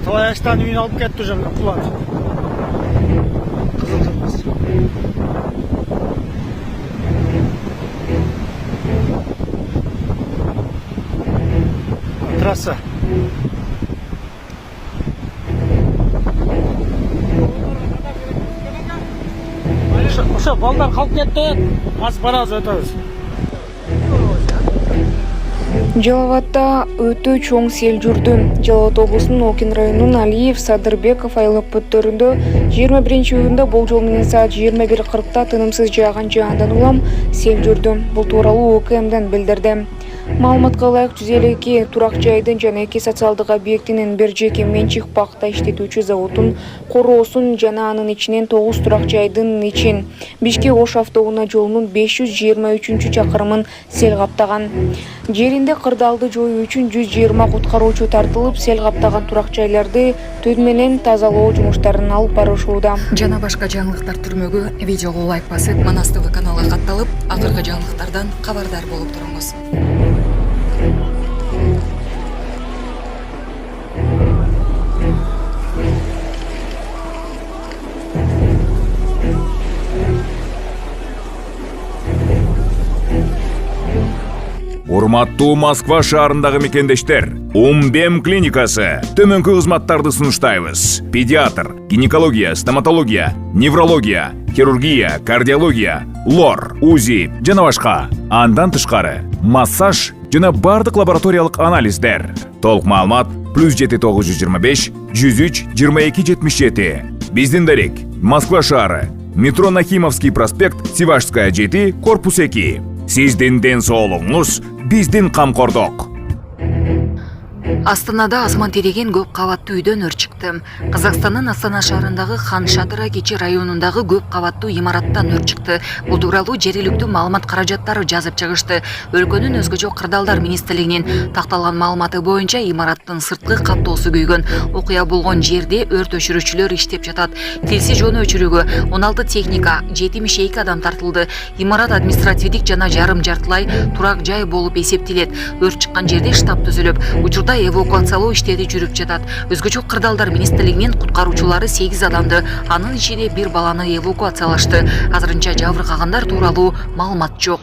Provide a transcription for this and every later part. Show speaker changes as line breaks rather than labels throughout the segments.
Твояштан үйін алып кетті уже мына құлады. Қызыл қымыз. Трасса. Ошо балдар қалып кетті. Аз барабыз өтөбүз.
Жалаватта өтө чоң сел жүрдү. Жалават облусунун Окен районунун Алиев Садырбеков айлык пөттөрүндө 21-июнда болжол менен саат 21:40 тынымсыз жааган жаандан улам сел жүрдү. Бул тууралуу ОКМден билдирди. Маалыматка ылайык 152 турак жайдын жана 2 социалдык объектинин бир жеке менчик пакта иштетүүчү заводун короосун жана анын ичинен 9 турак жайдын ичин Бишкек-Ош автоунаа жолунун 523-чакырымын сел каптаган. Жеринде кырдаалды жоюу үчүн 120 куткаруучу тартылып, сел каптаган турак жайларды түн менен тазалоо жумуштарын алып барышууда.
Жана башка жаңылыктар түрмөгү видеого лайк басып, Манас ТВ каналга катталып, акыркы жаңылыктардан кабардар болуп туруңуз.
Урматтуу Москва шаарындагы мекендештер, Умбем клиникасы төмөнкү кызматтарды сунуштайбыз. Педиатр, гинекология, стоматология, неврология, хирургия, кардиология, лор, УЗИ жана башка. Андан тышкары массаж жана бардык лабораториялык анализдер. Толук маалымат +7 925 103 22 77. Биздин дарек Москва шаары, метро Нахимовский проспект, Севашская 7, корпус 2. Сиздин ден соолугуңуз биздин камкордук.
Астанада асман тереген көп кабаттуу үйдөн өрт чыкты. Казакстандын Астана шаарындагы Хан Шатыра Кечи районундагы көп кабаттуу имараттан өрт чыкты. Бул тууралуу жергиликтүү маалымат каражаттары жазып чыгышты. Өлкөнүн өзгөчө кырдаалдар министрлигинин такталган маалыматы боюнча имараттын сырткы каптоосу күйгөн. Окуя болгон жерде өрт өчүрүүчүлөр иштеп жатат. Тилсиз жон өчүрүүгө 16 техника, 72 адам тартылды. Имарат административдик жана жарым жартылай турак жай болуп эсептелет. Өрт чыккан жерде штаб түзүлүп, учурда эвакуациялоо иштери жүрүп жатат. Өзгөчө кырдаалдар министрлигинин куткаруучулары 8 адамды, анын ичинде бир баланы эвакуациялашты. Азырынча жабыркагандар тууралуу маалымат жок.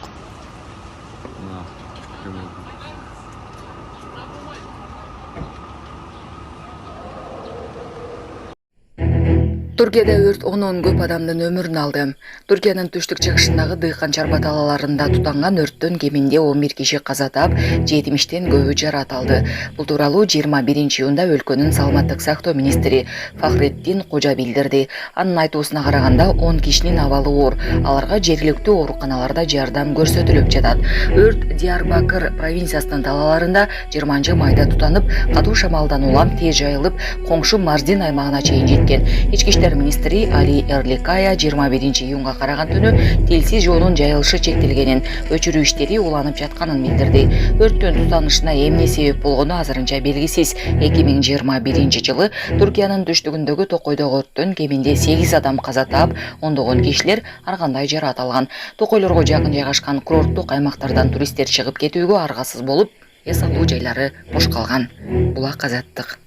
Түркияда өрт 10 көп адамдын өмүрүн алды. Түркиянын түштүк чыгышындагы дыйканчар баталаларында тутанган өрттөн кеминде 11 киши каза таап, 70тен көбү жарат алды. Бул тууралуу 21-июнда өлкөнүн саламаттык сактоо министри Фахреттин Кожа билдирди. Анын айтуусуна караганда 10 кишинин абалы оор. Аларга жергиликтүү ооруканаларда жардам көрсөтүлүп жатат. Өрт Диярбакыр провинциясынын талааларында 20 майда тутанып, катуу шамалдан улам тез жайылып, коңшу Мардин аймагына чейин жеткен. Ички иштер министри Али Эрликая 21-июнга караган түнү тилсиз жоонун жайылышы чектелгенин, өчүрүү иштери уланып жатканын билдирди. Өрттүн тутанышына эмне себеп болгону азырынча белгисиз. 2021-жылы Түркиянын түштүгүндөгү Токойдогу өрттөн кеминде 8 адам каза таап, ондогон кишилер ар кандай жарат алган. Токойлорго жакын жайгашкан курорттук аймактардан туристтер чыгып кетүүгө аргасыз болуп, эс алуу жайлары бош калган. Булак Азаттык.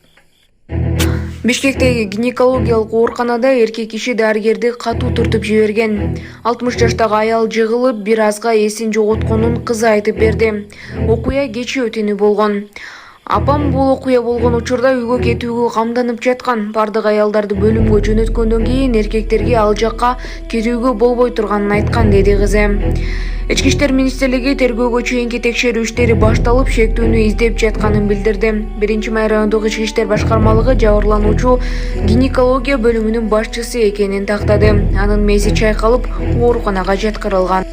Бишкектеги гинекологиялык ооруканада эркек киши дарыгерди катуу түртүп жиберген. 60 жаштагы аял жыгылып, бир азга эсин жоготконун кызы айтып берди. Окуя кечээ түнү болгон. Апам бул окуя болгон учурда үйгө кетүүгө камданып жаткан. Бардык аялдарды бөлүмгө жөнөткөндөн кийин эркектерге ал жакка кирүүгө болбой турганын айткан, деди кызы. Ички иштер министрлиги тергөөгө чейинки текшерүү иштери башталып, шектүүнү издеп жатканын билдирди. 1-май райондук ички иштер башкармалыгы жабырлануучу гинекология бөлүмүнүн башчысы экенин тактады. Анын мээси чайкалып, ооруканага жаткырылган.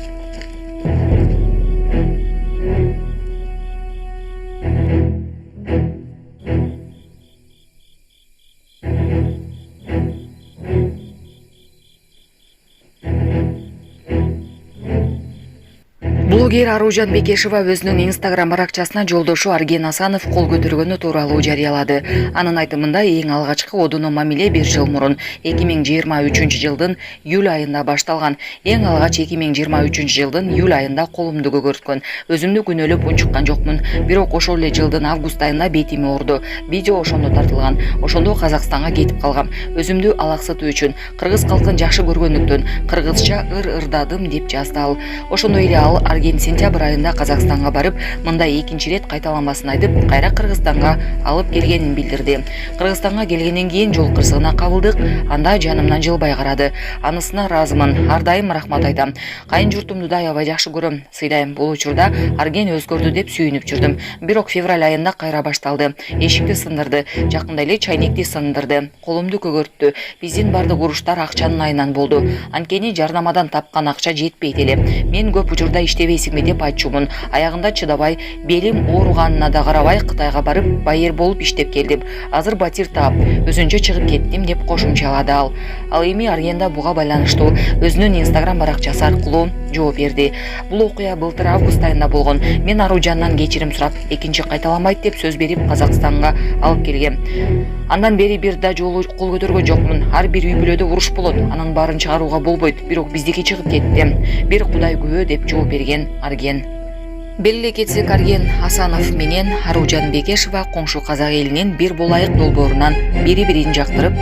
Блогер Аружан Бекешева өзүнүн Instagram баракчасына жолдошу Арген Асанов кол көтөргөнү тууралуу жарыялады. Анын айтымында эң алгачкы одуно мамиле 1 жыл мурун 2023 жылдын июль айында башталган. Эң алгач 2023 жылдын июль айында колумду көгөрткөн. Өзүмдү күнөөлөп унчуккан жокмун. Бирок ошол эле жылдын август айында бетими ооруду. Видео ошондо тартылган. Ошондо Казакстанга кетип калгам. Өзүмдү алаксытуу үчүн, кыргыз калкын жакшы көргөндүктөн, кыргызча ыр-ырдадым деп жазды ал. Ошондой эле ал Арген сентябрь айында Казакстанга барып, мындай экинчи рет кайталамасын айтып, кайра Кыргызстанга алып келгенин билдирди. Кыргызстанга келгенден кийин жол кырсыгына кабылдык, анда жанымдан жылбай карады. Анысына ыраазымын, ар дайым рахмат айтам. Кайын журтумду да аябай жакшы көрөм, сыйлайм. Бул учурда Арген өзгөрдү деп сүйүнүп жүрдүм. Бирок февраль айында кайра башталды. Эшикти сындырды, жакында эле чайникти сындырды, колумду көгөрттү. Биздин бардык уруштар акчанын айынан болду. Анткени жарнамадан тапкан акча жетпейт эле. Мен көп учурда иштебейсиңби деп айтчумун. Аягында чыдабай, белим ооруганына да карабай Кытайга барып, байер болуп иштеп келдим. Азыр батир таап, өзүнчө чыгып кеттим деп кошумчалады ал. Ал эми Аргенда буга байланыштуу өзүнүн Instagram баракчасы аркылуу жооп берди. Бул окуя былтыр август айында болгон. Мен Аружандан кечирим сурап, экинчи кайталамайт деп сөз берип Казакстанга алып келгем. Андан бери бир да жолу кол көтөргөн жокмун. Ар бир үй бүлөдө уруш болот. Анын баарын чыгарууга болбойт. Бирок биздики чыгып кетти. Бир Кудай күбө деп жооп берген Арген. Белгилей кетсек, Арген Асанов менен Аружан Бекешева коңшу казак элинин бир болайык долбоорунан бири-бирин жактырып